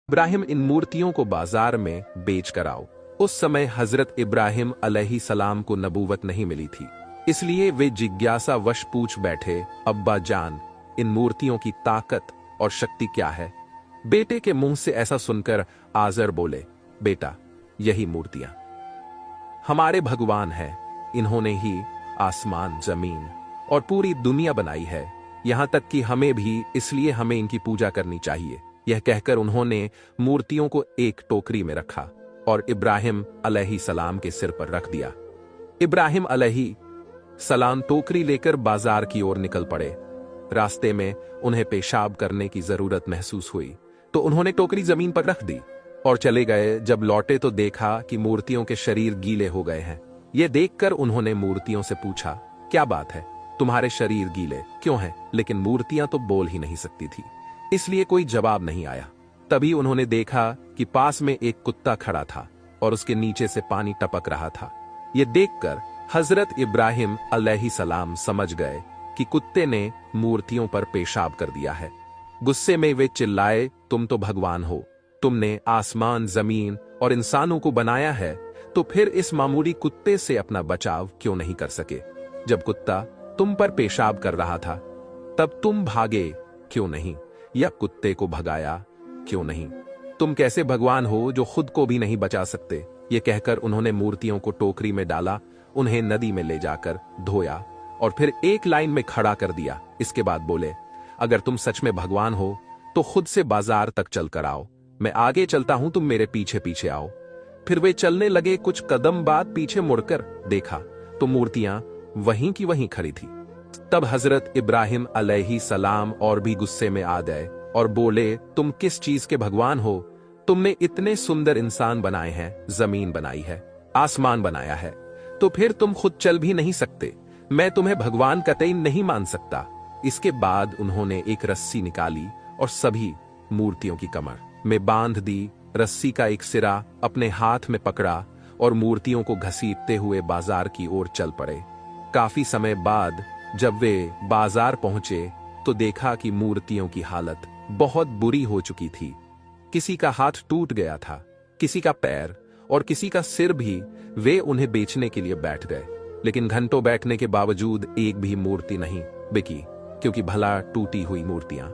इब्राहिम इन मूर्तियों को बाजार में बेच कर आओ। उस समय हजरत इब्राहिम अलैहिस्सलाम को नबूवत नहीं मिली थी, इसलिए वे जिज्ञासा वश पूछ बैठे, अब्बा जान, इन मूर्तियों की ताकत और शक्ति क्या है? बेटे के मुंह से ऐसा सुनकर आजर बोले, बेटा, यही मूर्तियां हमारे भगवान हैं। इन्होंने ही आसमान, जमीन और पूरी दुनिया बनाई है, यहां तक कि हमें भी, इसलिए हमें इनकी पूजा करनी चाहिए। यह कहकर उन्होंने मूर्तियों को एक टोकरी में रखा और इब्राहिम अलैहिस्सलाम के सिर पर रख दिया। इब्राहिम अलैहिस्सलाम टोकरी लेकर बाजार की ओर निकल पड़े। रास्ते में उन्हें पेशाब करने की जरूरत महसूस हुई तो उन्होंने टोकरी जमीन पर रख दी और चले गए। जब लौटे तो देखा कि मूर्तियों के शरीर गीले हो गए हैं। यह देखकर उन्होंने मूर्तियों से पूछा, क्या बात है, तुम्हारे शरीर गीले क्यों हैं? लेकिन मूर्तियां तो बोल ही नहीं सकती थी, इसलिए कोई जवाब नहीं आया। तभी उन्होंने देखा कि पास में एक कुत्ता खड़ा था और उसके नीचे से पानी टपक रहा था। यह देखकर हजरत इब्राहिम अलैहिस्सलाम समझ गए कि कुत्ते ने मूर्तियों पर पेशाब कर दिया है। गुस्से में वे चिल्लाए, तुम तो भगवान हो, तुमने आसमान, जमीन और इंसानों को बनाया है, तो फिर इस मामूली कुत्ते से अपना बचाव क्यों नहीं कर सके? जब कुत्ता तुम पर पेशाब कर रहा था तब तुम भागे क्यों नहीं, या कुत्ते को भगाया क्यों नहीं? तुम कैसे भगवान हो जो खुद को भी नहीं बचा सकते? ये कहकर उन्होंने मूर्तियों को टोकरी में डाला, उन्हें नदी में ले जाकर धोया और फिर एक लाइन में खड़ा कर दिया। इसके बाद बोले, अगर तुम सच में भगवान हो तो खुद से बाजार तक चल कर आओ, मैं आगे चलता हूं, तुम मेरे पीछे पीछे आओ। फिर वे चलने लगे। कुछ कदम बाद पीछे मुड़कर देखा तो मूर्तियां वहीं की वहीं खड़ी थी। तब हजरत इब्राहिम अलैहिस्सलाम और भी गुस्से में आ गए और बोले, तुम किस चीज के भगवान हो? तुमने इतने सुंदर इंसान बनाए हैं, जमीन बनाई है, आसमान बनाया है, तो फिर तुम खुद चल भी नहीं सकते। मैं तुम्हें भगवान कतई नहीं मान सकता। इसके बाद उन्होंने एक रस्सी निकाली और सभी मूर्तियों की कमर में बांध दी। रस्सी का एक सिरा अपने हाथ में पकड़ा और मूर्तियों को घसीटते हुए बाजार की ओर चल पड़े। काफी समय बाद जब वे बाजार पहुंचे तो देखा कि मूर्तियों की हालत बहुत बुरी हो चुकी थी। किसी का हाथ टूट गया था, किसी का पैर और किसी का सिर भी। वे उन्हें बेचने के लिए बैठ गए, लेकिन घंटों बैठने के बावजूद एक भी मूर्ति नहीं बिकी, क्योंकि भला टूटी हुई मूर्तियां